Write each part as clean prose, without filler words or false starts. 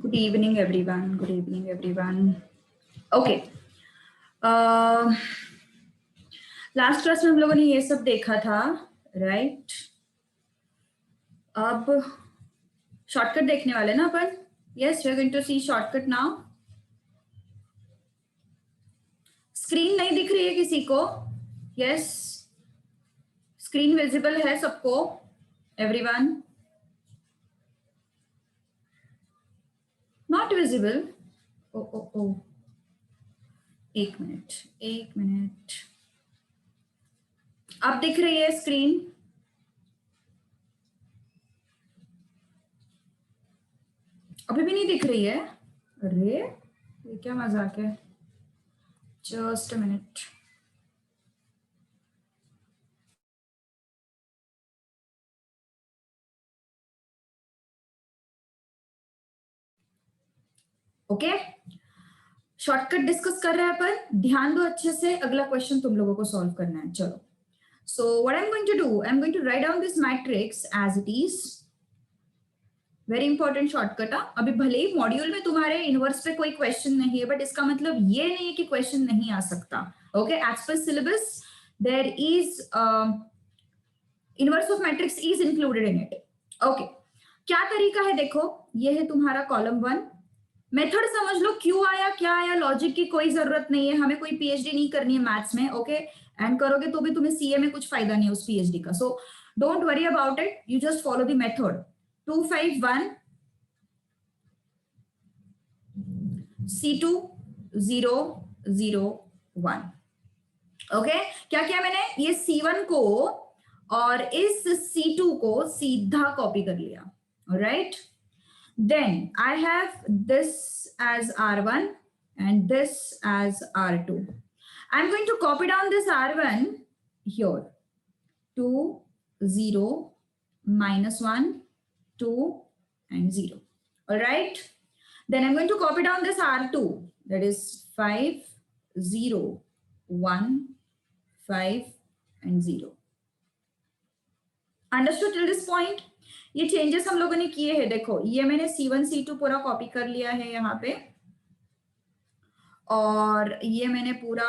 Good evening, everyone. Good evening, everyone. Okay. Last class में हम लोगों ने ये सब देखा था, राइट? अब शॉर्टकट देखने वाले ना अपन. Yes, we are going to see shortcut now. Screen नहीं दिख रही है किसी को? यस, स्क्रीन विजिबल है सबको? Everyone? Not visible? Oh oh oh, एक मिनट. अब दिख रही है स्क्रीन? अभी भी नहीं दिख रही है? अरे ये क्या मजाक है. Just a minute. Okay, shortcut discuss कर रहे हैं अपन. ध्यान दो अच्छे से, अगला क्वेश्चन तुम लोगों को सॉल्व करना है. चलो, so what I am going to do, I am going to write down this matrix as it is. Very important shortcut. अभी भले ही मॉड्यूल में तुम्हारे इनवर्स पे कोई क्वेश्चन नहीं है, बट इसका मतलब ये नहीं है कि क्वेश्चन नहीं आ सकता. Okay, as per syllabus there is inverse of matrix is included in it. Okay, क्या तरीका है देखो. ये है तुम्हारा कॉलम 1. मेथड समझ लो, क्यों आया क्या आया, लॉजिक की कोई जरूरत नहीं है. हमें कोई पीएचडी नहीं करनी है मैथ्स में. ओके, एंड करोगे तो भी तुम्हें सीए में कुछ फायदा नहीं है उस पीएचडी का. So don't worry about it, you just follow the method. 251 C2 0 0 1. Okay, क्या किया मैंने, ये C1 को और इस C2 को सीधा कॉपी कर लिया. Right, then I have this as R1 and this as R2. I'm going to copy down this R1 here. 2 0 -1 2 and 0. All right, then I'm going to copy down this R2, that is 5 0 1 5 and 0. Understood till this point? ये changes हम लोगों ने किए हैं. देखो, ये मैंने C1 C2 पूरा कॉपी कर लिया है यहाँ पे, और ये मैंने पूरा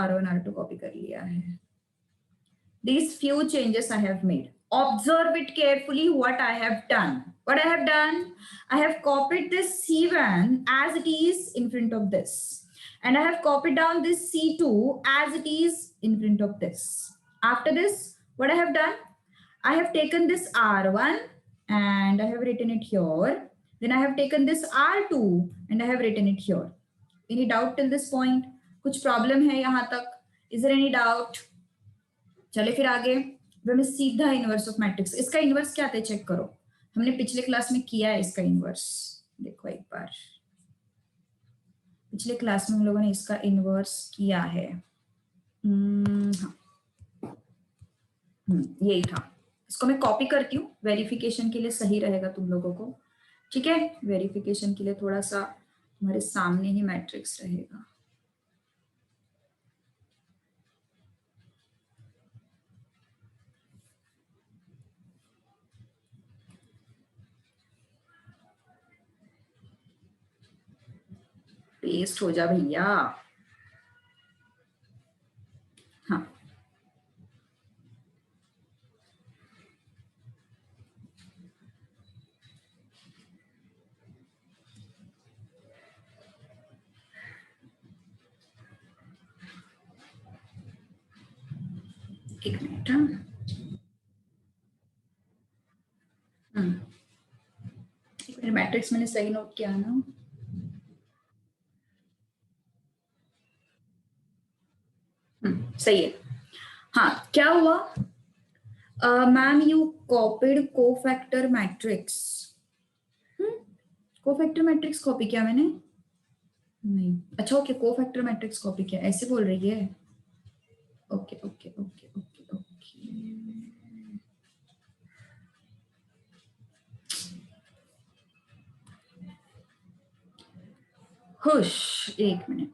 R1 R2 कॉपी कर लिया है. These few changes I have made. Observe it carefully what I have done. What I have done, I have copied this C1 as it is in front of this, and I have copied down this C2 as it is in front of this. After this, what I have done, I have taken this R1 and I have written it here. Then I have taken this R2 and I have written it here. Any doubt till this point? कुछ problem है यहाँ तक? Is there any doubt? चले फिर आगे. मैं सीधा inverse of matrix. इसका इनवर्स क्या है चेक करो. हमने पिछले क्लास में किया है इसका इनवर्स. देखो एक बार, पिछले क्लास में हम लोगों ने इसका इनवर्स किया है. हाँ, यही था. इसको मैं कॉपी करती हूँ, वेरिफिकेशन के लिए सही रहेगा तुम लोगों को. ठीक है, वेरिफिकेशन के लिए थोड़ा सा तुम्हारे सामने ही मैट्रिक्स रहेगा. पेस्ट हो जा भैया. हाँ, एक मिनट. मैट्रिक्स मैंने सही नोट किया ना. सही है. हाँ, क्या हुआ ma'am, you copied cofactor matrix. Cofactor matrix copy किया मैंने? नहीं. अच्छा ओके, कोफैक्टर मैट्रिक्स कॉपी किया ऐसे बोल रही है. Okay okay okay okay okay. Hush, एक मिनट.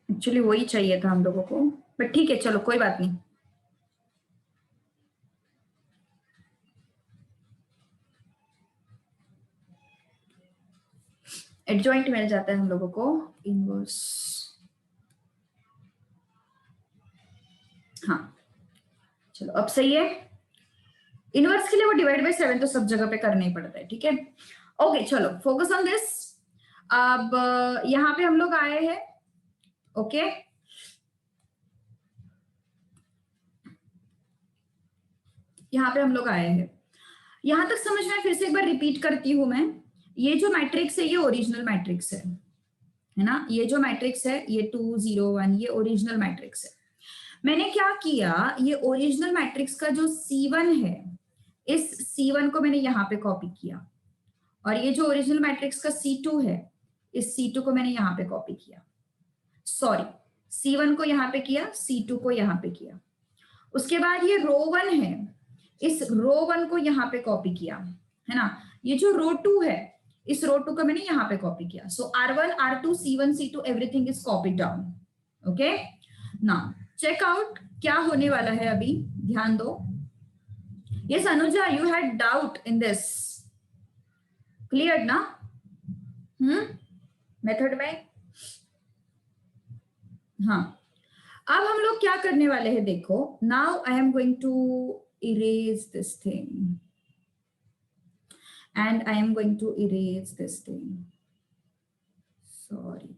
एक्चुअली वही चाहिए था हम लोगों को, बट ठीक है, चलो कोई बात नहीं. एडजॉइंट मिल जाता है हम लोगों को इनवर्स। हाँ चलो अब सही है। इनवर्स के लिए वो डिवाइड बाय 7 तो सब जगह पे करना ही पड़ता है, ठीक है। ओके चलो फोकस ऑन दिस। अब यहाँ पे हम लोग आए हैं, ओके यहाँ पे हम लोग आए हैं। यहां तक समझ में, फिर से एक बार रिपीट करती हूं मैं। ये जो मैट्रिक्स है ये ओरिजिनल मैट्रिक्स है ना। ये जो मैट्रिक्स है ये 2 0 1 ये ओरिजिनल मैट्रिक्स है। मैंने क्या किया, ये ओरिजिनल मैट्रिक्स का जो C1 है, इस C1 को मैंने यहाँ पे कॉपी किया, और ये जो ओरिजिनल मैट्रिक्स का C2 है, इस C2 को मैंने यहाँ पे कॉपी किया। सॉरी, C1 को यहाँ पे किया, C2 को यहाँ पे किया। उसके बाद ये रो 1 है, इस रो 1 को यहाँ पे कॉपी किया, है ना। ये जो रो 2 है, इस रो 2 को मैंने यहाँ पे कॉपी किया। So R1 R2 C1 C2 everything is copied down. Okay now check out क्या होने वाला है अभी, ध्यान दो। Yes Anuja, you had doubt in this, clear ना? मेथड में। हाँ अब हम लोग क्या करने वाले हैं देखो। Now I am going to erase this thing and I am going to erase this thing. Sorry.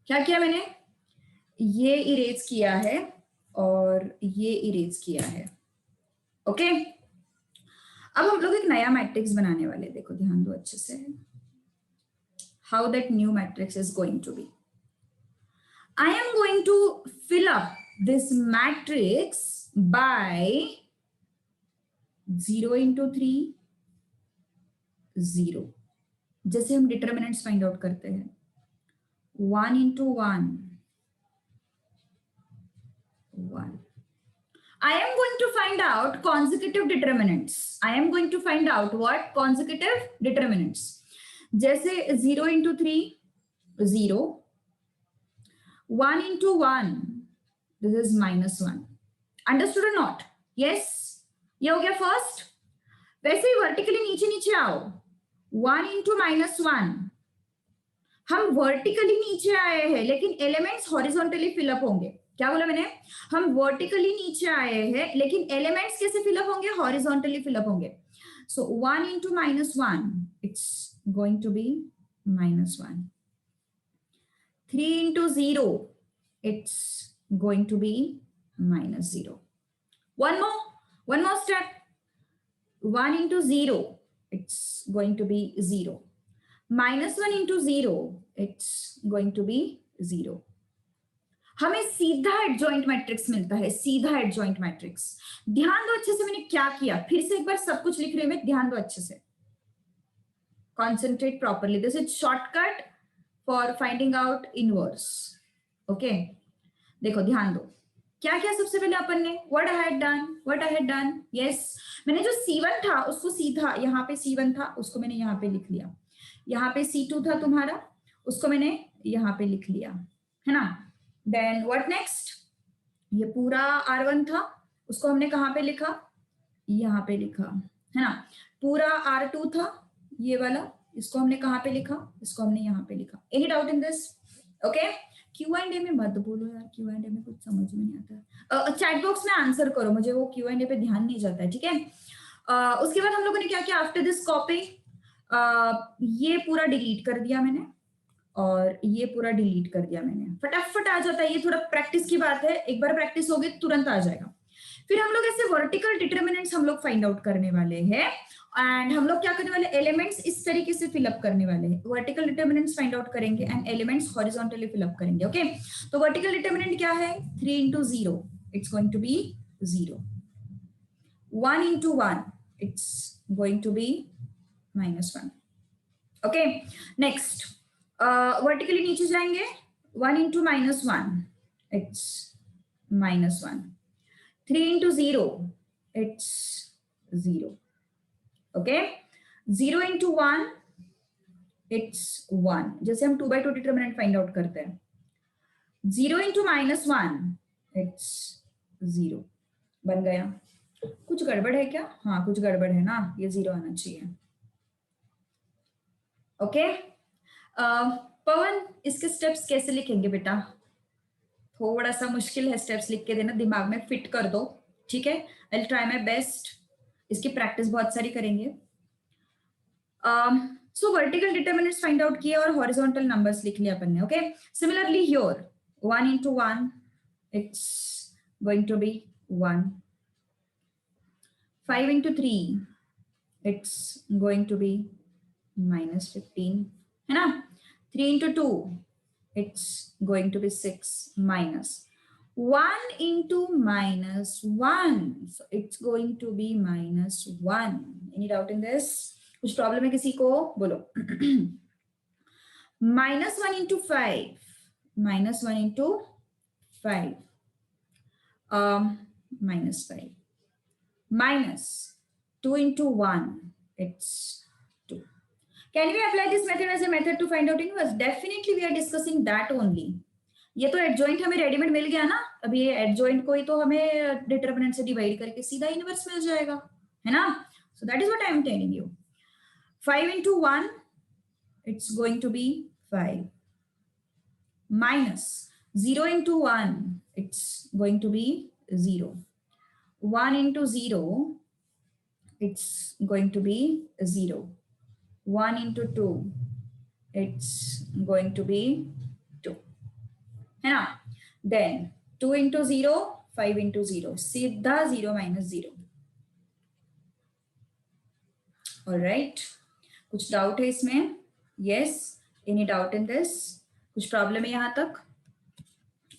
क्या किया मैंने, ये इरेज किया है और ये इरेज किया है। ओके अब हम लोग एक नया मैट्रिक्स बनाने वाले, देखो ध्यान दो अच्छे से। How that new matrix is going to be, I am going to fill up this matrix by 0 into 3 0, जैसे हम डिटर्मिनेंट्स फाइंड आउट करते हैं। 1 into 1 1। I am going to find out consecutive determinants. I am going to find out what consecutive determinants. जैसे 0 into 3 0, 1 into 1 this is -1. Understood और not? Yes, ये हो गया first. वैसे ही वर्टिकली नीचे नीचे आओ, 1 into -1। हम वर्टिकली नीचे आए हैं लेकिन एलिमेंट्स हॉरिजॉन्टली फिलअप होंगे। क्या बोला मैंने, हम वर्टिकली नीचे आए हैं लेकिन एलिमेंट्स कैसे फिलअप होंगे, हॉरिजॉन्टली फिलअप होंगे। So 1 into -1 it's going to be -1। 3 into 0 it's going to be -0. One more step. 1 into 0 it's going to be 0. -1 into 0 it's going to be 0. हमें सीधा एडजॉइंट मैट्रिक्स मिलता है, सीधा एडजॉइंट मैट्रिक्स। ध्यान दो अच्छे से मैंने क्या किया, फिर से एक बार सब कुछ लिख रहे हुए ध्यान दो अच्छे से, concentrate properly. This is shortcut for finding out inverse. Okay देखो ध्यान दो, क्या क्या सबसे पहले अपन ने what I had done yes, मैंने जो C1 था उसको सीधा, यहाँ पे C1 था उसको मैंने यहाँ पे लिख लिया, यहाँ पे C2 था तुम्हारा उसको मैंने यहाँ पे लिख लिया, है ना। देन व्हाट नेक्स्ट, ये पूरा R1 था उसको हमने कहाँ पे लिखा, यहाँ पे लिखा, है ना। पूरा R2 था ये वाला, इसको हमने कहाँ पे लिखा, इसको हमने यहाँ पे लिखा। Any doubt in this? Okay Q&A में मत बोलो यार, Q&A में कुछ समझ में नहीं आता। चैट बॉक्स में आंसर करो, मुझे वो Q&A पे ध्यान नहीं जाता है, ठीक है। उसके बाद हम लोगों ने क्या किया, आफ्टर दिस कॉपी ये पूरा डिलीट कर दिया मैंने और ये पूरा डिलीट कर दिया मैंने। फटाफट आ जाता है, ये थोड़ा प्रैक्टिस की बात है, एक बार प्रैक्टिस होगी तुरंत आ जाएगा। फिर हम लोग ऐसे वर्टिकल डिटर्मिनेंट्स हम लोग फाइंड आउट करने वाले हैं एंड हम लोग क्या करने वाले, एलिमेंट्स इस तरीके से फिलअप करने वाले हैं। वर्टिकल डिटर्मिनेंट्स फाइंड आउट करेंगे एंड एलिमेंट्स हॉरिजॉन्टली फिलअप करेंगे। ओके तो वर्टिकल डिटर्मिनेंट क्या है, 3 into 0 it's going to be 0, 1 into 1 it's going to be -1। Okay next vertically नीचे जाएंगे, 1 into -1 it's -1, 3 into 0 it's 0. Okay 0 into 1 it's 1, जैसे हम 2 by 2 determinant find out करते हैं। 0 into -1 it's 0 बन गया। कुछ गड़बड़ है क्या? हाँ कुछ गड़बड़ है ना, ये 0 आना चाहिए। ओके पवन, इसके स्टेप्स कैसे लिखेंगे बेटा? थोड़ा सा मुश्किल है, स्टेप्स लिख के देना, दिमाग में फिट कर दो, ठीक है? I will try my best. इसकी प्रैक्टिस बहुत सारी करेंगे। सो वर्टिकल डिटर्मिनेंट्स फाइंड आउट किए और हॉरिजॉन्टल नंबर्स लिख लिया अपन ने। Okay similarly here 1 into 1 it's going to be 1, 5 into 3 it's going to be -15, है ना? 3 into 2 it's going to be 6 minus 1 into -1, so it's going to be -1. Any doubt in this? कुछ problem है किसी को? बोलो। -1 into 5, -1 into 5, -5, minus 2 into 1, it's 2. Can we apply this method as a method to find out inverse? Definitely we are discussing that only. ये तो adjoint हमें readymade मिल गया ना, अभी ये एडजॉइंट को ही तो हमें डिटरमिनेंट से डिवाइड करके सीधा इनवर्स मिल जाएगा, है ना? सो that is what I am telling you. 5 into 1 it's going to be 5, minus 0 into 1 it's going to be 0, 1 into 0 it's going to be 0, 1 into 2 it's going to be 2, है ना? Then 2 into 0, 5 into 0, सीधा 0 minus 0. All right. कुछ doubt है इसमें? Yes. Any doubt in this? कुछ problem है यहाँ तक?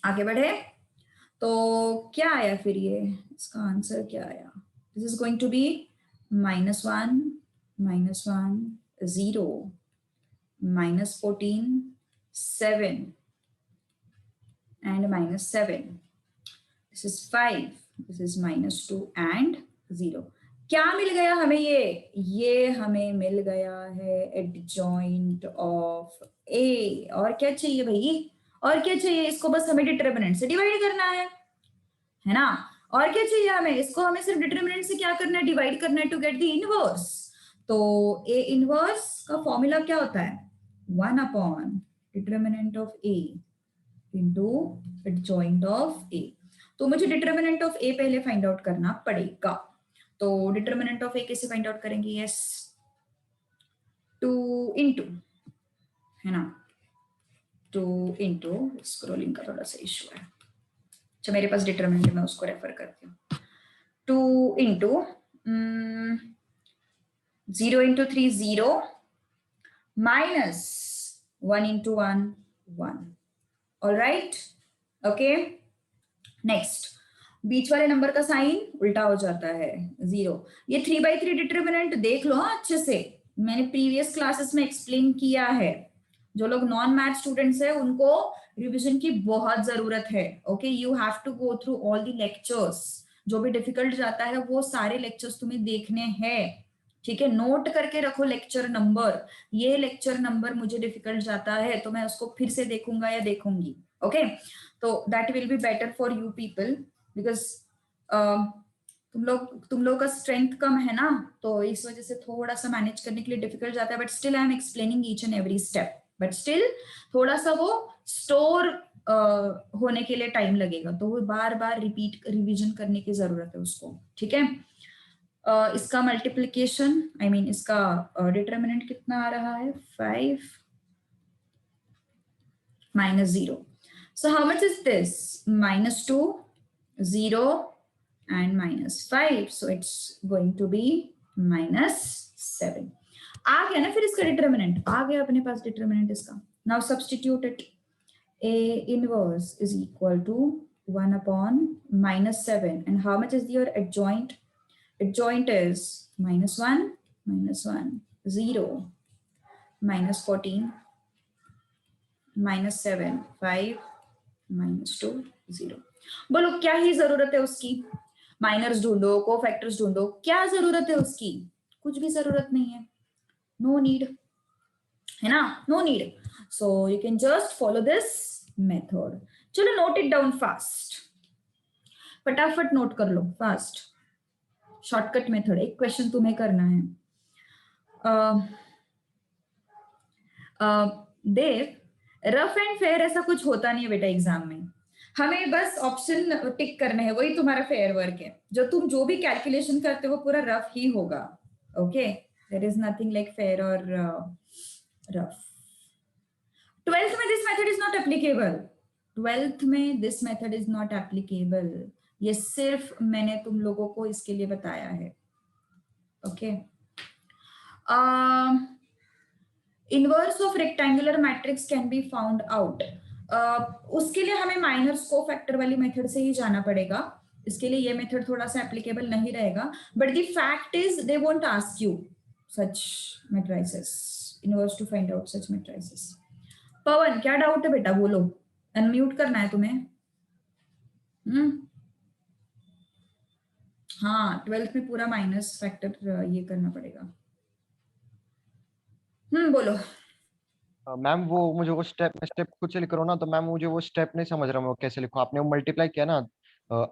आगे बढ़े तो क्या आया फिर? ये इसका आंसर क्या आया? This is going to be -1, -1, 0, -14, 7 and -7. This is 5, this is -2 and 0. क्या मिल गया हमें? ये हमें मिल गया है एडजॉइंट ऑफ ए। और क्या चाहिए भाई? और क्या चाहिए? इसको बस हमें डिटरमिनेंट से डिवाइड करना है ना? और क्या चाहिए हमें? इसको हमें सिर्फ डिटरमिनेंट से क्या करना है? डिवाइड करना है टू गेट द इनवर्स। तो ए इनवर्स का फॉर्मूला क्या होता है? 1 upon determinant of A into adjoint of A. तो मुझे डिटरमिनेंट ऑफ ए पहले फाइंड आउट करना पड़ेगा। तो डिटरमिनेंट ऑफ ए कैसे फाइंड आउट करेंगे? यस 2 into, है ना? 2 into, स्क्रोलिंग का थोड़ा सा इशू है। अच्छा मेरे पास डिटरमिनेंट, मैं उसको रेफर करती हूँ। 2 into 0 into 3 0, minus 1 into 1 1. All right, okay. Next, बीच वाले नंबर का साइन उल्टा हो जाता है 0। ये 3/3 डिटरमिनेंट देख लो अच्छे से, मैंने प्रीवियस क्लासेस में एक्सप्लेन किया है। जो लोग नॉन मैथ स्टूडेंट्स है उनको रिवीजन की बहुत जरूरत है। Okay, you have to go through all the lectures. जो भी डिफिकल्ट जाता है वो सारे लेक्चर्स तुम्हें देखने हैं, ठीक है? नोट करके रखो लेक्चर नंबर। ये लेक्चर नंबर मुझे डिफिकल्ट जाता है तो मैं उसको फिर से देखूंगा या देखूंगी। ओके, तो that will be better for you people, because तुम लोग का स्ट्रेंथ कम है ना, तो इस वजह से थोड़ा सा मैनेज करने के लिए डिफिकल्ट जाता है। But still I am explaining each and every step, but still थोड़ा सा वो स्टोर होने के लिए टाइम लगेगा, तो वो बार बार रिपीट रिवीजन करने की जरूरत है उसको, ठीक है? इसका मल्टीप्लीकेशन आई मीन इसका डिटरमिनेंट कितना आ रहा है? 5 minus 0. So how much is this? -2, 0 and -5. So it's going to be -7. आ गया ना फिर इसका डिटरमिनेंट? आ गया अपने पास डिटरमिनेंट इसका। Now substitute it. A inverse is equal to 1 upon -7. And how much is your adjoint? Adjoint is -1, -1, 0, -14, -7, 5, -2, 0। बोलो क्या ही जरूरत है उसकी? माइनर्स ढूंढो, कोफैक्टर्स ढूंढो, क्या जरूरत है उसकी? कुछ भी जरूरत नहीं है, नो नीड, है ना? No need. So you can just follow this method. चलो नोट इट डाउन फास्ट, फटाफट नोट कर लो फास्ट। शॉर्टकट मेथड, एक क्वेश्चन तुम्हें करना है। देव, रफ एंड फेयर ऐसा कुछ होता नहीं है बेटा एग्जाम में, हमें बस ऑप्शन टिक करने हैं, वही तुम्हारा फेयर वर्क है। तुम जो भी कैलकुलेशन करते हो वो पूरा रफ ही होगा। Okay, there is nothing like fair और रफ। 12th में this method is not applicable, 12th में this method is not applicable, ये सिर्फ मैंने तुम लोगों को इसके लिए बताया है। Okay, inverse of rectangular matrix can be found out. उसके लिए हमें माइनर को फैक्टर वाली मेथड से ही जाना पड़ेगा, इसके लिए ये मेथड थोड़ा सा एप्लीकेबल नहीं रहेगा। But the fact is they won't ask you such matrices, inverse to find out such matrices. Pavan, क्या डाउट है बेटा, बोलो, अनम्यूट करना है तुम्हें। हाँ, 12th में पूरा माइनस फैक्टर ये करना पड़ेगा। बोलो। मैम वो मुझे वो स्टेप खुद से लिख रहा हूँ ना, तो मैम मुझे वो स्टेप नहीं समझ रहा मैं वो कैसे लिखूँ। आपने वो मल्टीप्लाई किया ना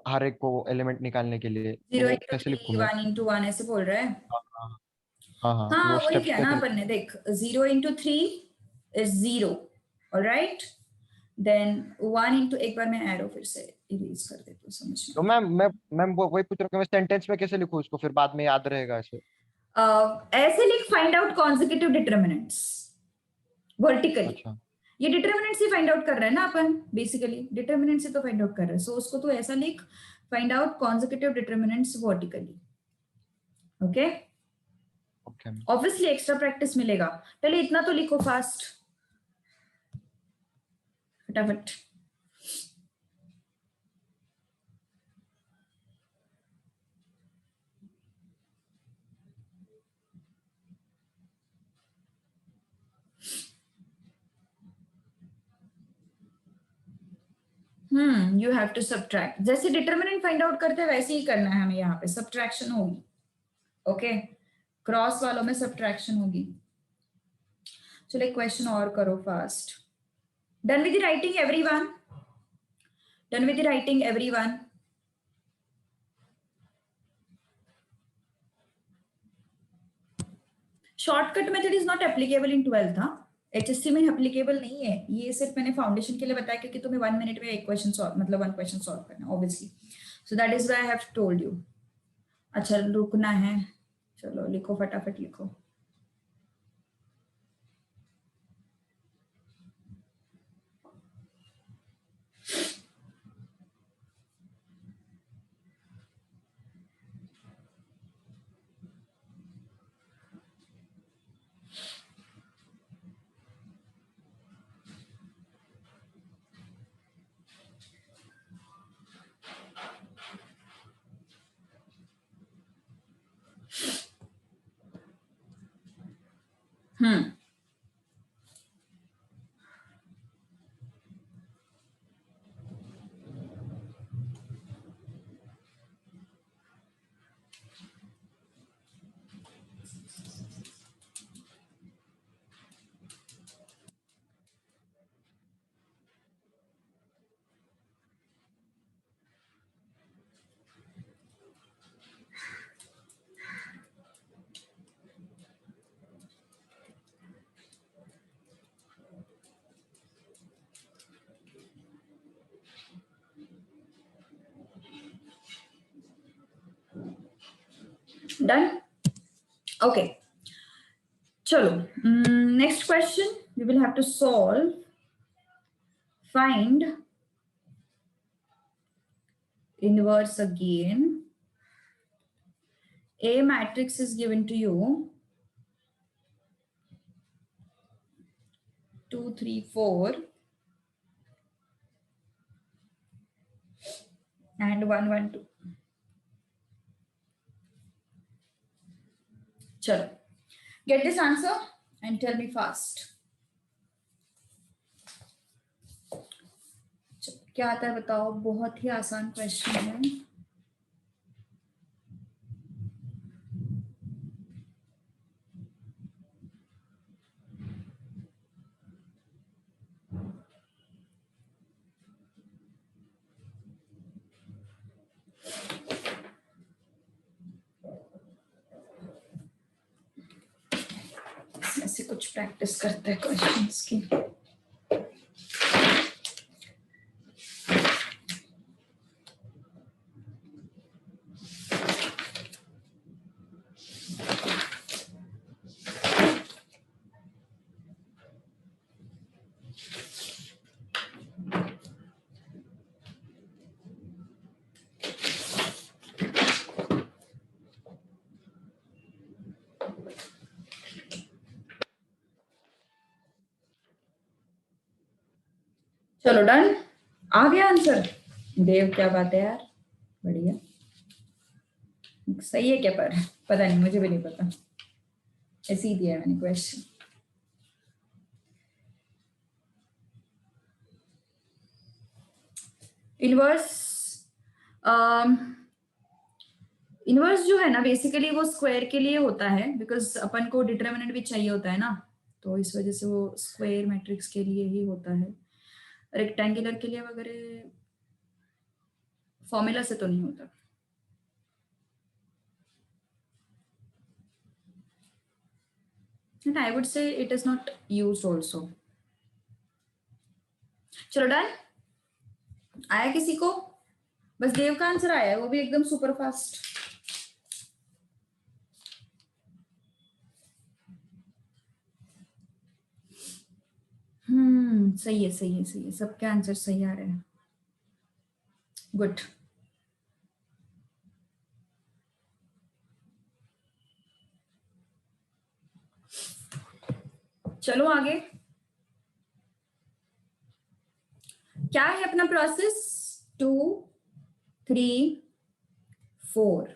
हर एक को एलिमेंट निकालने के लिए, तो 0 वो इंटू कैसे 3, लिखूँ मैं? 1 इंटू 1 ऐसे बोल रहा है। हाँ हाँ हाँ हाँ, तो हाँ, वो वही स्टेप्स किया ना कैसे अपन लिखूँ? ने, देख 0 into 3 is 0, alright, then 1 into, एक बार मैं एरो फिर से इरेज कर देती हूँ, समझ तो में मैम वो वही पूछ रहा हूँ कि मैं सेंटेंस में कैसे लिखूँ उसको, फिर बाद में याद रहेगा ऐसे? ऐसे लिख, find out consecutive determinants vertically. अच्छा ये डिटर्मिनेंट्स ही फाइंड आउट कर रहे हैं ना अपन, बेसिकली डिटर्मिनेंट्स से तो फाइंड आउट कर रहे हैं, सो उसको तो ऐसा लिख, find out consecutive determinants vertically. Okay, okay. Obviously extra practice मिलेगा, पहले इतना तो लिखो फास्ट, फटाफट। यू हैव टू सब्ट्रैक्ट, जैसे डिटर्मिनेंट फाइंड आउट करते हैं वैसे ही करना है हमें, यहाँ पे सब्ट्रैक्शन होगी। ओके, क्रॉस वालों में सब्ट्रैक्शन होगी। चलो एक क्वेश्चन और करो fast. Done with the writing everyone? Done with the writing everyone? Shortcut method is not applicable in 12th। हाँ, HSC में एप्लीकेबल नहीं है ये, सिर्फ मैंने फाउंडेशन के लिए बताया क्योंकि तुम्हें 1 मिनट में एक क्वेश्चन सॉल्व, मतलब 1 क्वेश्चन सॉल्व करना obviously, so that is why I have told you. अच्छा, रुकना है, चलो लिखो, फटाफट लिखो। Hmm done, okay. चलो, next question we will have to solve, find inverse again. A matrix is given to you, 2 3 4 and 1 1 2. चलो, get this answer and tell me fast. क्या आता है बताओ, बहुत ही आसान क्वेश्चन है। कुछ प्रैक्टिस करते हैं क्वेश्चंस की। चलो डन, आ गया आंसर। देव क्या बात है यार, बढ़िया। सही है क्या? पर पता नहीं, मुझे भी नहीं पता, ऐसे ही दिया मैंने क्वेश्चन। इनवर्स इनवर्स जो है ना बेसिकली वो स्क्वायर के लिए होता है, बिकॉज अपन को डिटर्मिनेंट भी चाहिए होता है ना, तो इस वजह से वो स्क्वायर मैट्रिक्स के लिए ही होता है। रेक्टेंगुलर के लिए वगैरह फॉर्मूला से तो नहीं होता। And I would say it is not used also. चलो डन, आया किसी को? बस देव का आंसर आया है, वो भी एकदम सुपर फास्ट। सही है सही है सही है, सबके आंसर सही आ रहे हैं। गुड। चलो आगे, क्या है अपना प्रोसेस? 2 3 4,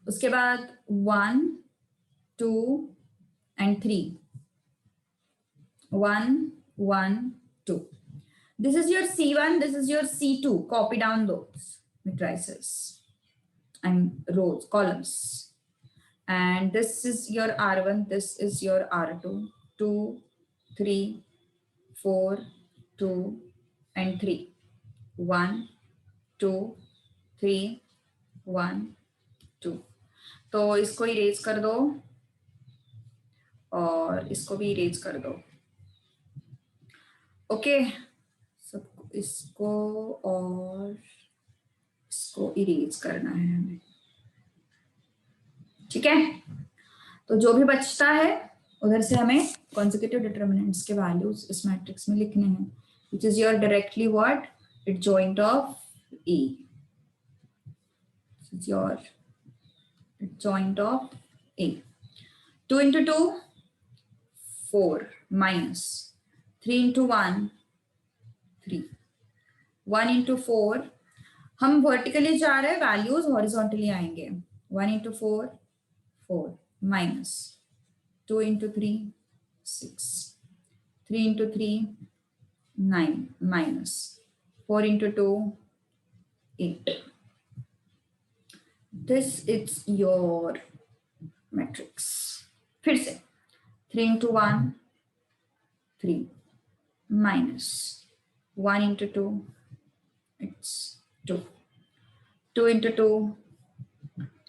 उसके बाद 1 2 and 3, 1 1 2. This is your C1, this is your C2. Copy down those matrices and rows, columns. And this is your R1, this is your R2. 2 3 4 2 and 3. 1 2 3 1 2. तो इसको इरेज कर दो और इसको भी इरेज कर दो। ओके, सब इसको और इसको इरेज करना है हमें, ठीक है। तो जो भी बचता है उधर से हमें कॉन्सेक्यूटिव डिटर्मिनेंट्स के वैल्यूज इस मैट्रिक्स में लिखने हैं, which is your directly what adjoint of E. This is your adjoint of A. 2 into 2 4 minus 3 into 1 3, 1 into 4, हम वर्टिकली जा रहे हैं, वैल्यूज हॉरिजॉन्टली आएंगे। 1 into 4 4 minus 2 into 3 6, 3 into 3 9 minus 4 into 2 8. This is your matrix. फिर से 3 into 1 3 minus 1 into 2 it's 2, 2 into 2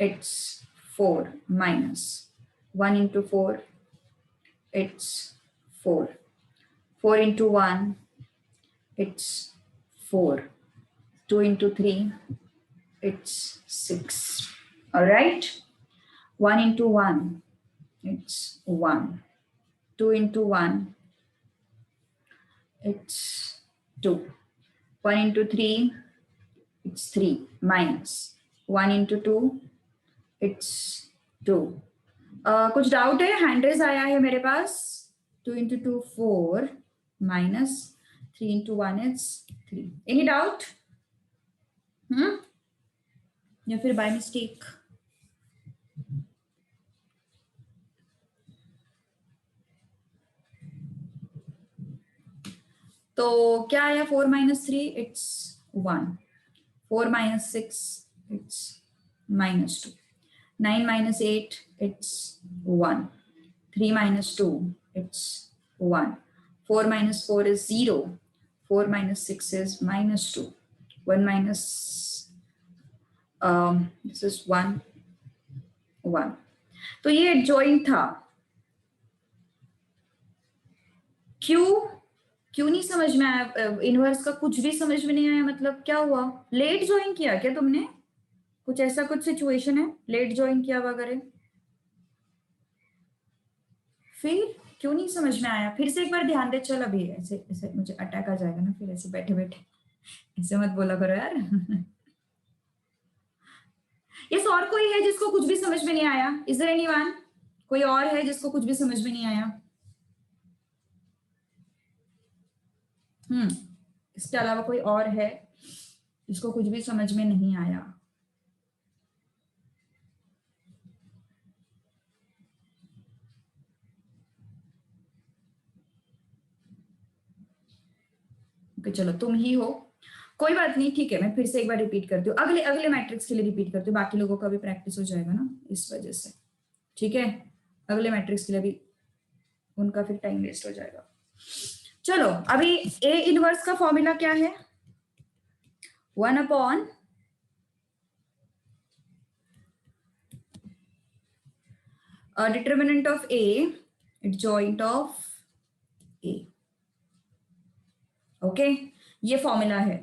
it's 4 minus 1 into 4 it's 4, 4 into 1 it's 4, 2 into 3 it's 6. All right, 1 into 1 it's 1, 2 into 1 it's 2, 1 into 3 it's 3 minus 1 into 2 it's 2. कुछ doubt है? Hand raise आया है मेरे पास। 2 into 2 4 minus 3 into 1 is 3. Any doubt? या फिर by mistake? तो क्या आया? 4 minus 3 it's 1, 4 minus 6 it's minus 2, 9 minus 8 it's 1, 3 minus 2 it's 1, 4 minus 4 is 0, 4 minus 6 is minus 2, 1 minus this is 1 1. तो ये adjoint था, क्यों नहीं समझ में आया? इनवर्स का कुछ भी समझ में नहीं आया मतलब क्या हुआ? लेट ज्वाइन किया क्या तुमने? कुछ ऐसा कुछ सिचुएशन है, लेट ज्वाइन किया वगैरह? फिर क्यों नहीं समझ में आया? फिर से एक बार ध्यान दे। चल अभी ऐसे ऐसे मुझे अटैक आ जाएगा ना, फिर ऐसे बैठे बैठे ऐसे मत बोला करो यार। यस, और कोई है जिसको कुछ भी समझ में नहीं आया? Is there anyone? कोई और है जिसको कुछ भी समझ में नहीं आया? इसके अलावा कोई और है जिसको कुछ भी समझ में नहीं आया? ओके चलो तुम ही हो, कोई बात नहीं, ठीक है। मैं फिर से एक बार रिपीट करती हूँ, अगले अगले मैट्रिक्स के लिए रिपीट करती हूँ, बाकी लोगों का भी प्रैक्टिस हो जाएगा ना इस वजह से। ठीक है, अगले मैट्रिक्स के लिए भी उनका फिर टाइम वेस्ट हो जाएगा। चलो अभी ए इनवर्स का फॉर्मूला क्या है? 1/, determinant of A, joint of A. Okay, ये फॉर्मूला है।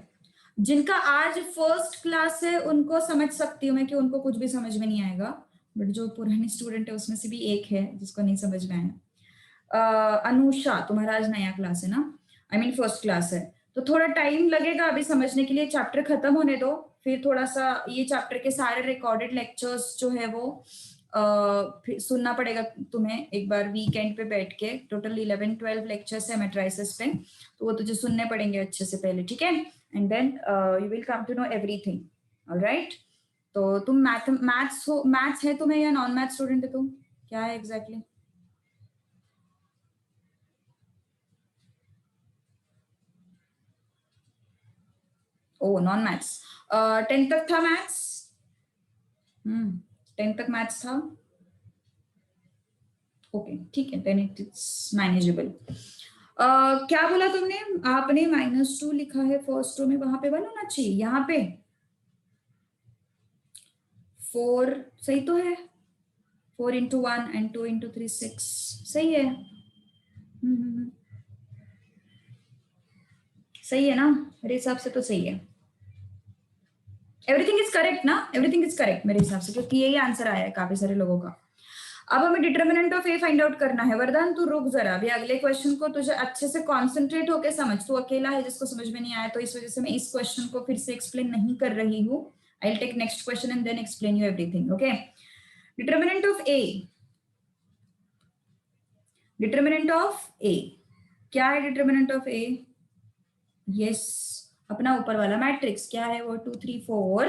जिनका आज फर्स्ट क्लास है उनको समझ सकती हूँ मैं कि उनको कुछ भी समझ में नहीं आएगा, बट जो पुराने स्टूडेंट है उसमें से भी एक है जिसको नहीं समझ में आया। अनुषा, तुम्हारा आज नया क्लास है ना, आई मीन फर्स्ट क्लास है, तो थोड़ा टाइम लगेगा अभी समझने के लिए। चैप्टर खत्म होने दो, फिर थोड़ा सा ये चैप्टर के सारे रिकॉर्डेड लेक्चर्स जो है वो फिर सुनना पड़ेगा तुम्हें एक बार वीकेंड पे बैठ के। टोटल 11-12 लेक्चर्स है मैट्रिसेस पे, तो वो तुझे सुनने पड़ेंगे अच्छे से पहले, ठीक है? And then you will come to know everything, alright? तो तुम मैथ्स है तुम्हें या नॉन मैथ स्टूडेंट है तुम? क्या है एग्जैक्टली? ओ नॉन मैथ्स। 10th तक था मैथ्स? 10th तक मैथ्स था। ओके ठीक है, देन इट इज मैनेजेबल। क्या बोला तुमने? आपने -2 लिखा है फर्स्ट रो में, वहां पे 1 होना चाहिए, यहाँ पे 4 सही तो है। 4 into 1 and 2 into 3 6 सही है। सही है ना, मेरे हिसाब से तो सही है। एवरीथिंग इज करेक्ट ना? एवरीथिंग इज करेक्ट मेरे हिसाब से, क्योंकि यही आंसर आया है काफी सारे लोगों का। अब हमें determinant of A find out करना है। वरदान तू रुक जरा, अभी अगले क्वेश्चन को तुझे अच्छे से कॉन्सेंट्रेट होके समझ। तू अकेला है जिसको समझ में नहीं आया, तो इस वजह से मैं इस क्वेश्चन को फिर से एक्सप्लेन नहीं कर रही हूँ। I will take next question and then explain you everything. Okay, determinant of A, determinant of A क्या है? डिटर्मिनेंट ऑफ ए, यस, अपना ऊपर वाला मैट्रिक्स क्या है वो? 2 3 4,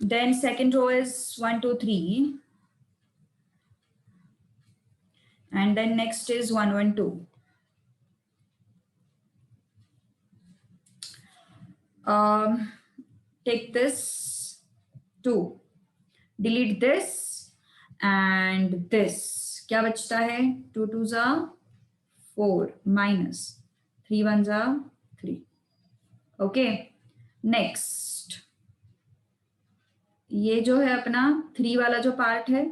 then second row is 1 2 3, and then next is 1 1 2. Take this 2, delete this and this, क्या बचता है? 2 2 जा 4 minus 3 1 जा 3। ओके, नेक्स्ट ये जो है अपना 3 वाला जो पार्ट है,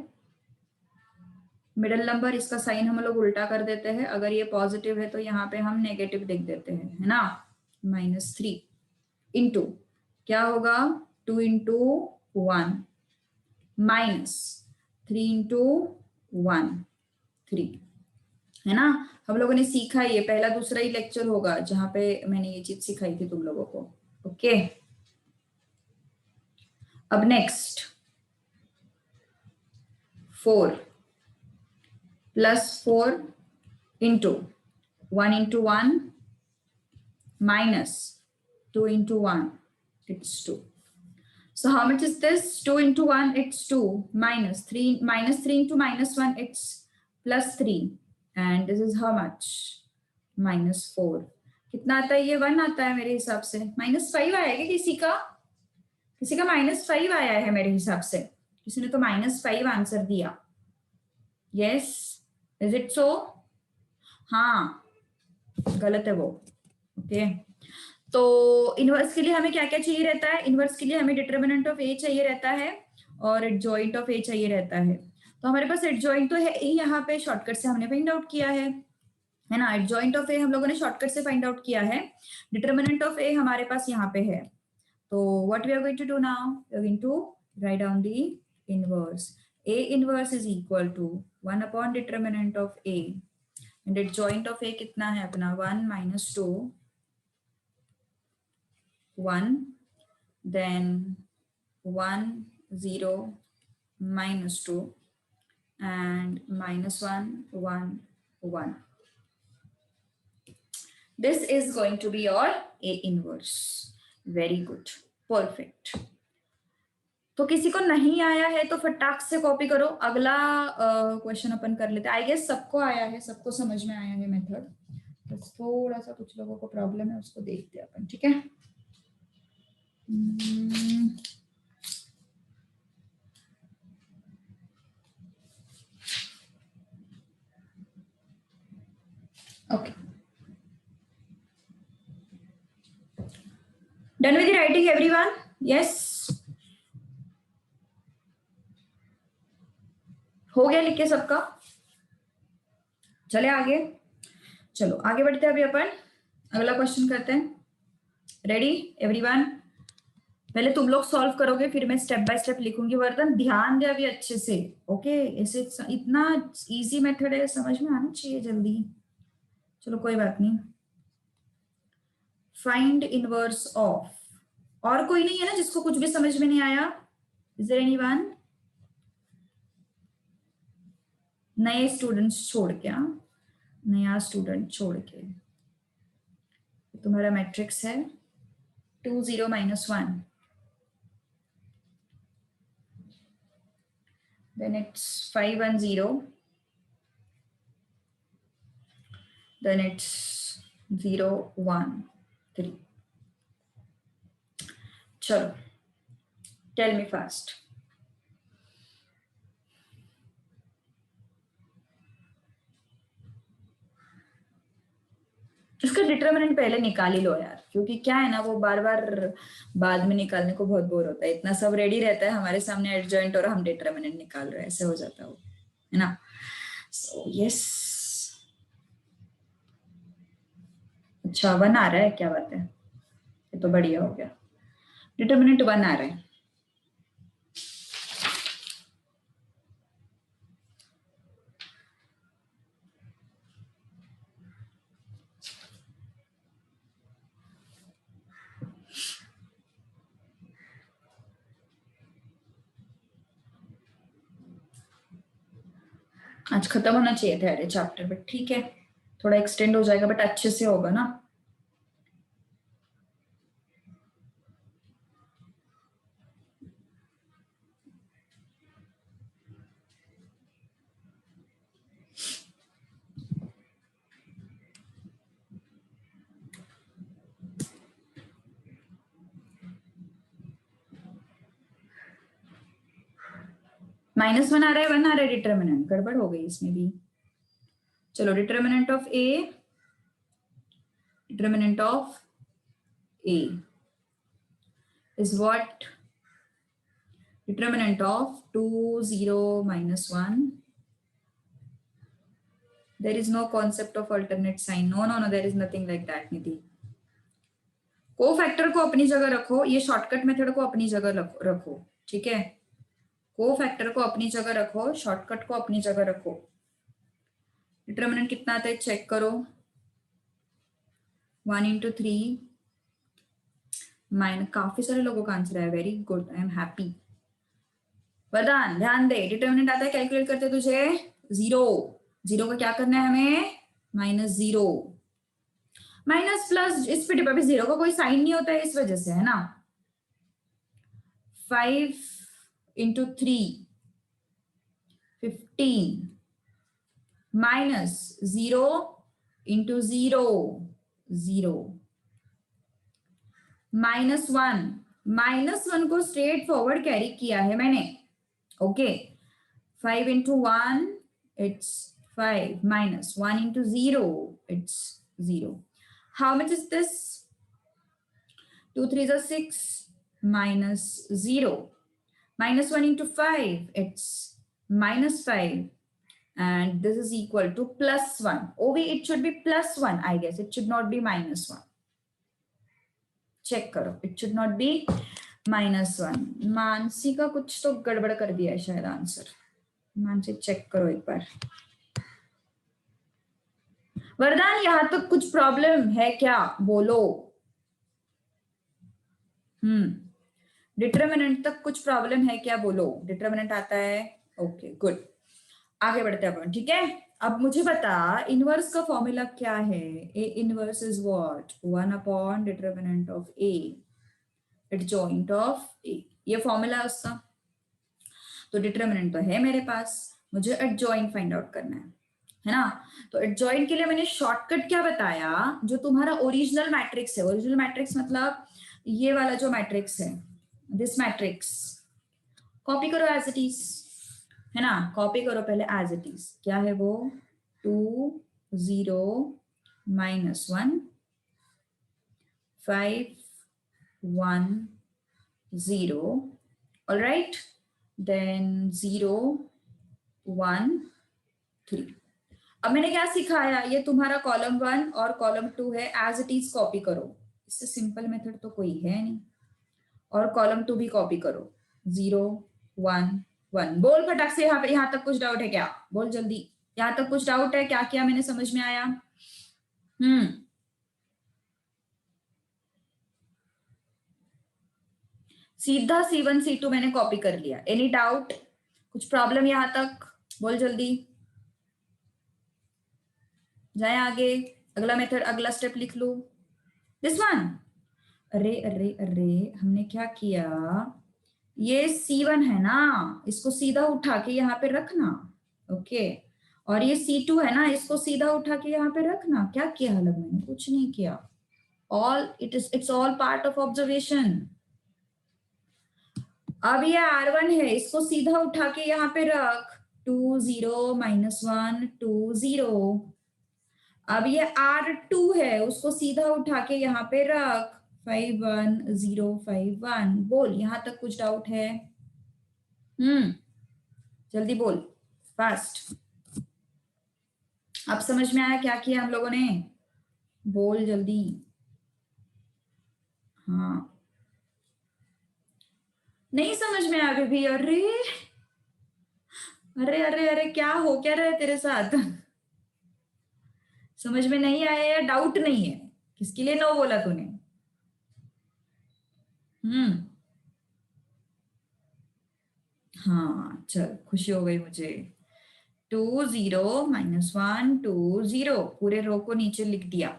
मिडिल नंबर, इसका साइन हम लोग उल्टा कर देते हैं। अगर ये पॉजिटिव है तो यहाँ पे हम नेगेटिव लिख देते हैं, है ना? -3 इंटू क्या होगा? 2 इंटू 1 माइनस 3 इंटू 1 3, है ना? हम लोगों ने सीखा, ये पहला दूसरा ही लेक्चर होगा जहां पे मैंने ये चीज सिखाई थी तुम लोगों को। ओके, अब next 4 plus 4 into 1 into 1 minus 2 into 1, it's 2. So how much is this? 2 into 1, it's 2, minus 3 into -1, it's +3, and this is how much? -4. कितना आता है ये? 1 आता है मेरे हिसाब से। -5 आया क्या किसी का? किसी का -5 आया है मेरे हिसाब से, किसी ने तो -5 आंसर दिया। Yes, is it so? हाँ, गलत है वो। ओके, तो इनवर्स के लिए हमें क्या क्या चाहिए रहता है? इनवर्स के लिए हमें डिटर्मिनेंट ऑफ ए चाहिए रहता है और जॉइंट ऑफ ए चाहिए रहता है। तो हमारे पास एडजॉइंट तो है ही, यहाँ पे शॉर्टकट से हमने फाइंड आउट किया है ना। एडजॉइंट ऑफ ए हम लोगों ने शॉर्टकट से फाइंड आउट किया है। डिटर्मिनेंट ऑफ ए हमारे पास यहाँ पे है, तो what we are going to do now, we are going to write down the inverse. A inverse is equal to 1 upon determinant of A, and adjoint of A कितना है अपना 1 minus 2 1, then 1 0 minus 2 and minus 1 1 1. This is going to be your A inverse. Very good, perfect. तो किसी को नहीं आया है तो फटाक से कॉपी करो। अगला क्वेश्चन अपन कर लेते हैं। आई गेस सबको आया है, सबको समझ में आया है मेथड, बस थोड़ा सा कुछ लोगों को प्रॉब्लम है, उसको देखते हैं अपन, ठीक है। Okay, done with the writing everyone? Yes, हो गया लिख के सबका? चले आगे, चलो आगे बढ़ते हैं। अभी अपन अगला क्वेश्चन करते हैं। Ready everyone? पहले तुम लोग सॉल्व करोगे, फिर मैं स्टेप बाय स्टेप लिखूंगी। वर्तन ध्यान दे अभी अच्छे से, ओके? ऐसे इतना इजी मेथड है, समझ में आना चाहिए जल्दी। चलो कोई बात नहीं। फाइंड इनवर्स ऑफ, और कोई नहीं है ना जिसको कुछ भी समझ में नहीं आया? Is there anyone? नए स्टूडेंट्स छोड़ के, नया स्टूडेंट छोड़ के। तुम्हारा मैट्रिक्स है 2 0 minus 1, then it's 5 1 0, then it's 0 1 3. चलो, टेल मी फास्ट। इसका डिटरमिनेंट पहले निकाल ही लो यार, क्योंकि क्या है ना, वो बार बार बाद में निकालने को बहुत बोर होता है। इतना सब रेडी रहता है हमारे सामने एडजॉइंट, और हम डिटरमिनेंट निकाल रहे हैं, ऐसे हो जाता है वो, है ना। सो यस, अच्छा 1 आ रहा है, क्या बात है, ये तो बढ़िया हो गया। डिटरमिनेंट 1 आ रहा है। आज खत्म होना चाहिए था अरे चैप्टर, बट ठीक है, थोड़ा एक्सटेंड हो जाएगा, बट अच्छे से होगा ना। -1 आ रहा है, 1 आ रहा है डिटरमिनेंट, गड़बड़ हो गई इसमें भी। चलो, determinant of A, determinant of A is what? Determinant of 2 0 minus 1. There is no concept of alternate sign. No, there is nothing like that, Nidhi. Cofactor को अपनी जगह रखो, ये शॉर्टकट मेथड को अपनी जगह रखो, ठीक है? कोफैक्टर को अपनी जगह रखो, शॉर्टकट को अपनी जगह रखो। डिटरमिनेंट कितना आता है चेक करो, 1 into 3 माइनस, काफी सारे लोगों का आंसर है, very good, I am happy. वरदान ध्यान दे, डिटरमिनेंट आता है, कैलकुलेट करते तुझे 0, 0 का क्या करना है हमें, -0, माइनस प्लस, इस पे अभी 0 का कोई साइन नहीं होता है, इस वजह से, है ना। 5 into 3 15 minus 0 into 0 0 -1, -1 को स्ट्रेट फॉरवर्ड कैरी किया है मैंने, okay. 5 into 1 it's 5, minus 1 into 0 it's 0. How much is this? 2 3s are 6, minus 0. -1 into 5 it's -5 and this is equal to +1. OV, it should be +1, I guess. It should not be -1. Check करो, it should not be -1. Mansi का कुछ तो गड़बड़ कर दिया है शायद answer. Mansi check करो एक बार. वरदान, यहां तक कुछ प्रॉब्लम है क्या? बोलो. डिटरमिनेंट तक कुछ प्रॉब्लम है क्या? बोलो. डिटरमिनेंट आता है? Okay, good. आगे बढ़ते हैं अपन, ठीक है. अब मुझे बता, इनवर्स का फॉर्मूला क्या है? A inverse is what? 1 determinant of A adjoint of A. ये फॉर्मूला है उसका. तो डिटरमिनेंट तो है मेरे पास, मुझे एडजॉइंट फाइंड आउट करना है ना. तो एडजॉइंट के लिए मैंने शॉर्टकट क्या बताया? जो तुम्हारा ओरिजिनल मैट्रिक्स है, ओरिजिनल मैट्रिक्स मतलब ये वाला जो मैट्रिक्स है, दिस मैट्रिक्स, कॉपी करो एज इट इज, है ना. कॉपी करो पहले एज इट इज. क्या है वो? 2 0 -1 5 1 0. All right, then 0 1 3. अब मैंने क्या सिखाया? ये तुम्हारा कॉलम 1 और कॉलम 2 है, एज इट इज कॉपी करो. इससे सिंपल मेथड तो कोई है नहीं. और कॉलम 2 भी कॉपी करो. 0 1 1. बोल फटाक से. यहाँ तक कुछ डाउट है क्या? बोल जल्दी. यहाँ तक कुछ डाउट है क्या? क्या मैंने समझ में आया? सीधा C1 C2 मैंने कॉपी कर लिया. Any doubt? कुछ प्रॉब्लम यहाँ तक? बोल जल्दी. जाए आगे. अगला मेथड, अगला स्टेप लिख लो. This one. अरे अरे अरे, हमने क्या किया? ये C1 है ना, इसको सीधा उठा के यहाँ पे रखना. ओके. और ये C2 है ना, इसको सीधा उठा के यहाँ पे रखना. क्या किया अलग? मैंने कुछ नहीं किया. It's all part of observation. अब ये R1 है, इसको सीधा उठा के यहाँ पे रख. 2 0 -1 2 0. अब ये R2 है, उसको सीधा उठा के यहाँ पे रख. 5 1 0 5 1. बोल, यहां तक कुछ डाउट है? जल्दी बोल, फास्ट. अब समझ में आया क्या किया हम लोगों ने? बोल जल्दी. हाँ, नहीं समझ में आया अभी भी? अरे अरे अरे अरे, क्या हो क्या रहा है तेरे साथ? समझ में नहीं आया या डाउट नहीं है? किसके लिए नो बोला तूने? हाँ चल, खुशी हो गई मुझे. 2 0 -1 2 0. पूरे रो को नीचे लिख दिया.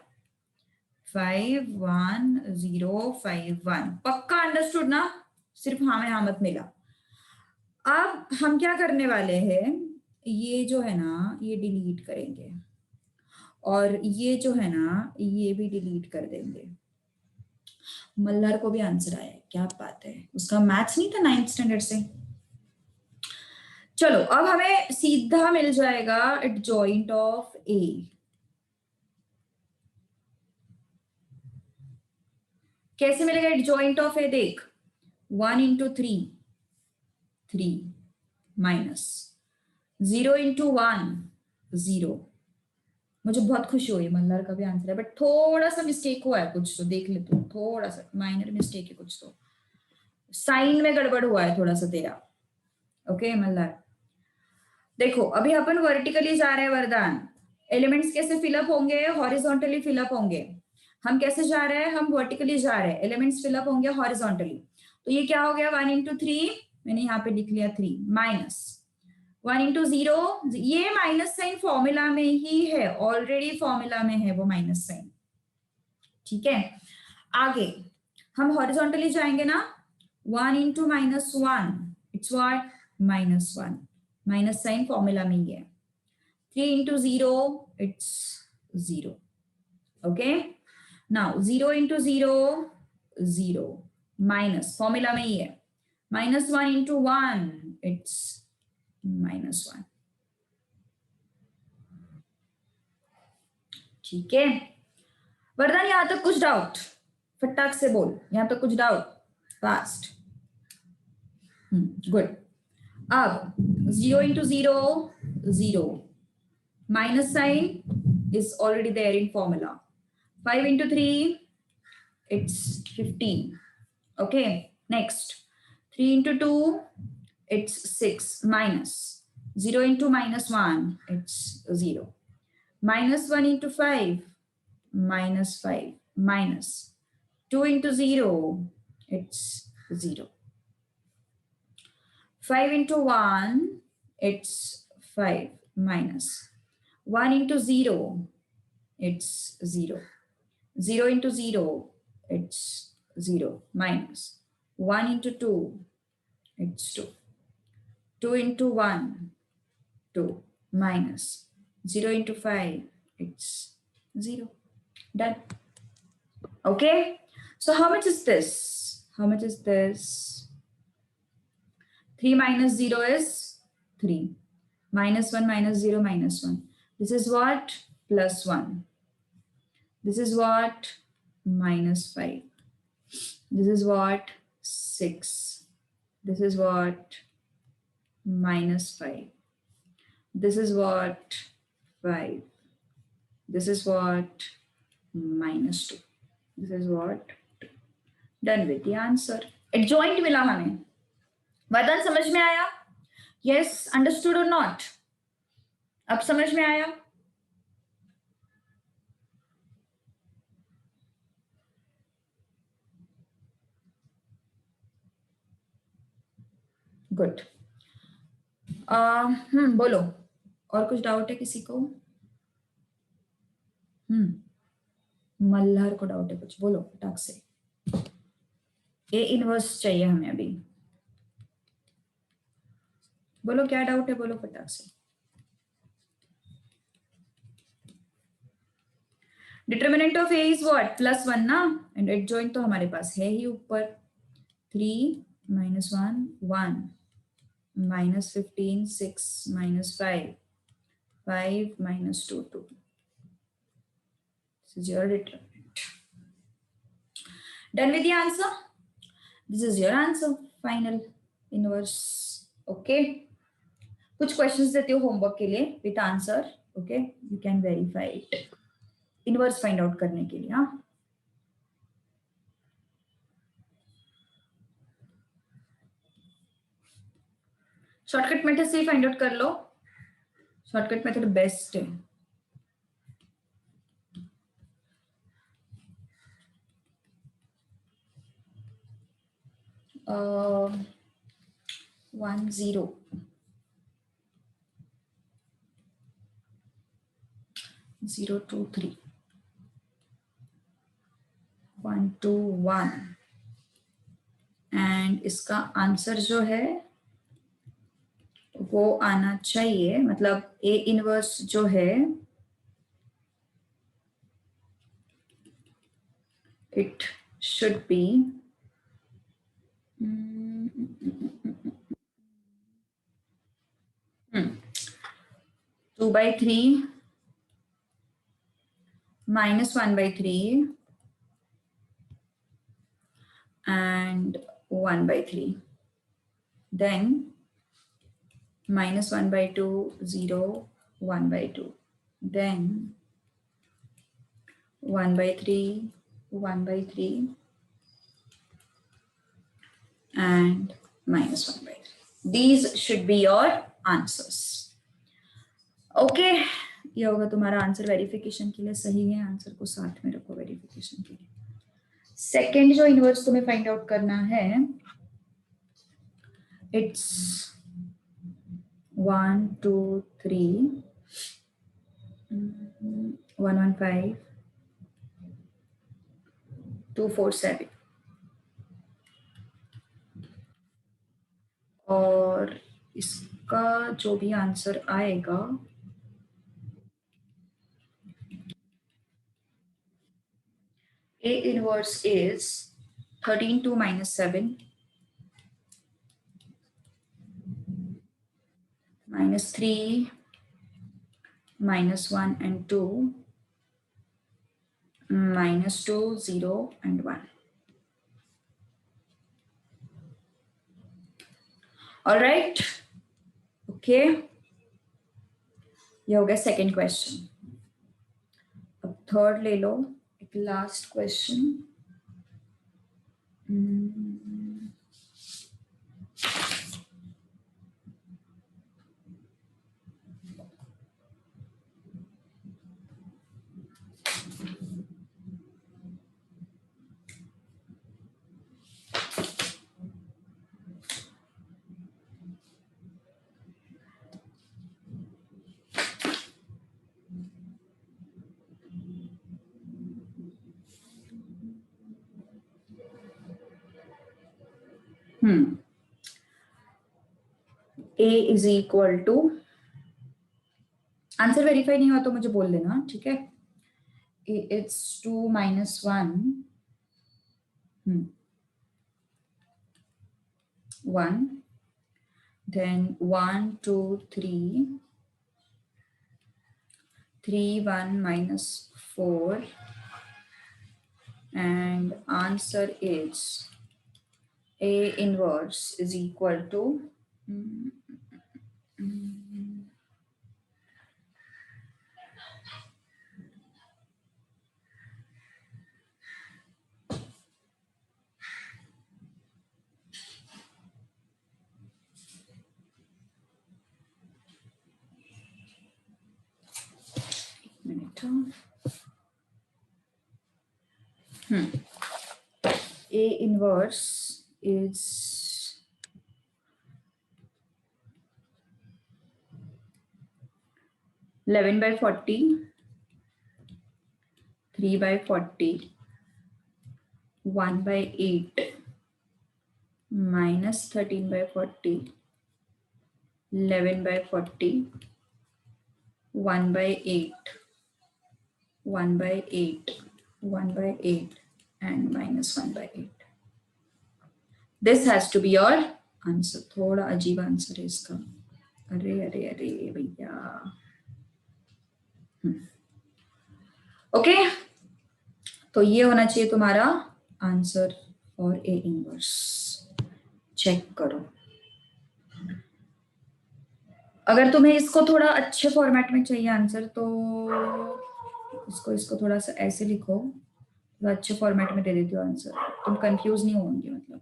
5 1 0 5 1. पक्का अंडरस्टूड ना? सिर्फ हाँ में हाँ मत मिला. अब हम क्या करने वाले हैं? ये जो है ना, ये डिलीट करेंगे और ये जो है ना, ये भी डिलीट कर देंगे. मल्हार को भी आंसर आया. क्या बात है, उसका मैथ्स नहीं था 9th स्टैंडर्ड से. चलो, अब हमें सीधा मिल जाएगा एडजॉइंट ऑफ ए. कैसे मिलेगा एडजॉइंट ऑफ ए? देख, 1 × 3 3 माइनस 0 × 1 0. मुझे बहुत खुशी हुई, मल्हार का भी आंसर है, बट थोड़ा सा मिस्टेक हुआ है कुछ तो. देख ले तू, थोड़ा सा माइनर मिस्टेक है कुछ तो. साइन में गड़बड़ हुआ है थोड़ा सा तेरा. ओके मल्हार, देखो अभी अपन वर्टिकली जा रहे हैं. वरदान, एलिमेंट्स कैसे फिलअप होंगे? हॉरिजॉन्टली फिलअप होंगे. हम कैसे जा रहे हैं? हम वर्टिकली जा रहे हैं. एलिमेंट्स फिलअप होंगे हॉरिजॉन्टली. तो ये क्या हो गया? 1 × 3, मैंने यहाँ पे लिख लिया 3, माइनस 1 × 0. ये माइनस साइन फॉर्मूला में ही है, ऑलरेडी फॉर्मूला में है वो माइनस साइन. ठीक है, आगे हम हॉरिजॉन्टली जाएंगे ना. 1 × -1, it's what? -1. Minus sign formula में ही है. 3 × 0, it's 0. Okay, now 0 × 0 0, minus formula में ही है. -1 × 1, इट्स -1. ठीक है वरदान, यहां तक कुछ डाउट? फटाक से बोल, यहां तक कुछ डाउट? फास्ट. गुड. अब 0 into 0, 0. Minus sign is already there in formula. 5 into 3, it's 15. Okay, next. 3 into 2, it's 6. Minus. 0 into minus 1, it's 0. Minus 1 into 5, minus 5. Minus 2 into 0, it's 0. 5 into 1, it's 5. Minus 1 into 0, it's 0. 0 into 0, it's 0. Minus 1 into 2, it's 2. 2 into 1, 2. Minus 0 into 5, it's 0. Done. Okay. So how much is this? How much is this? 3 minus 0 is 3. Minus 1 minus 0 minus 1. This is what? Plus 1. This is what? Minus 5. This is what? 6. This is what? Minus 5. This is what? 5. This is what? Minus 2. This is what? 2. Done with the answer. Adjoint मिला हमें. वरदान समझ में आया? Yes, understood or not? अब समझ में आया? गुड. बोलो. और कुछ डाउट है किसी को? मल्हार को डाउट है कुछ? बोलो फटाक से. ए इनवर्स चाहिए हमें अभी. बोलो क्या डाउट है? बोलो फटाक से. Determinant of A is what? +1 ना. एंड एडजॉइंट तो हमारे पास है ही ऊपर. 3 minus 1 1 minus 15 6 minus 5 5 minus 2 2. This is your determinant. Done with the answer? This is your answer. Final inverse. Okay. कुछ क्वेश्चंस देती हूँ होमवर्क के लिए with answer. Okay, you can verify it. Inverse find out करने के लिए. हाँ, shortcut method से फाइंड आउट कर लो. शॉर्टकट मेथड बेस्ट है. uh, 1 0 0 2 3 1 2 1. एंड इसका आंसर जो है वो आना चाहिए. मतलब ए इनवर्स जो है it should be 2/3 minus 1/3 and 1/3. Then minus 1/2 0 1/2. Then 1/3 1/3 and minus 1/3. These should be your answers. Okay, ये होगा तुम्हारा आंसर वेरिफिकेशन के लिए. सही है, आंसर को साथ में रखो वेरिफिकेशन के लिए. सेकेंड जो इनवर्स तुम्हें फाइंड आउट करना है, इट्स 1 2 3 115 247. और इसका जो भी आंसर आएगा A inverse is 13 2 minus 7 minus 3 minus 1 and 2 minus 2 0 and 1. All right. Okay, ये हो गया सेकेंड क्वेश्चन। अब थर्ड ले लो, एक last question. A is equal to, answer verify नहीं हुआ तो मुझे बोल देना, ठीक है। It's 2 minus 1, 1, then 1 2 3, 3 1 minus 4, and answer is A inverse is equal to A inverse is 11 by 40, 3 by 40, 1 by 8, minus 13 by 40, 11 by 40, 1 by 8, 1 by 8, 1 by 8, and minus 1 by 8. This has to be your answer. थोड़ा अजीब answer है इसका। अरे अरे अरे भैया। Okay, तो ये होना चाहिए तुम्हारा answer for A inverse. Check करो, अगर तुम्हें इसको थोड़ा अच्छे फॉर्मेट में चाहिए आंसर तो इसको थोड़ा सा ऐसे लिखो, तो अच्छे फॉर्मेट में दे देती हो आंसर, तुम कंफ्यूज नहीं होंगे। मतलब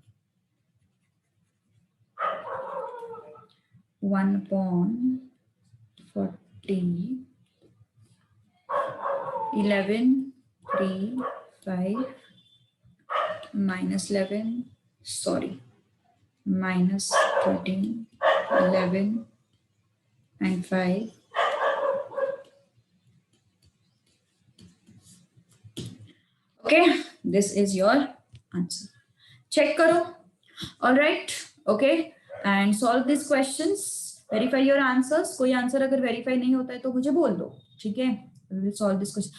1/40, 11 3 5 minus 11, sorry, minus 13, 11 and 5. Okay, this is your answer. Check karo. All right, okay, and solve these questions. Verify your answers. कोई आंसर अगर वेरीफाई नहीं होता है तो मुझे बोल दो, ठीक है। We will solve this question.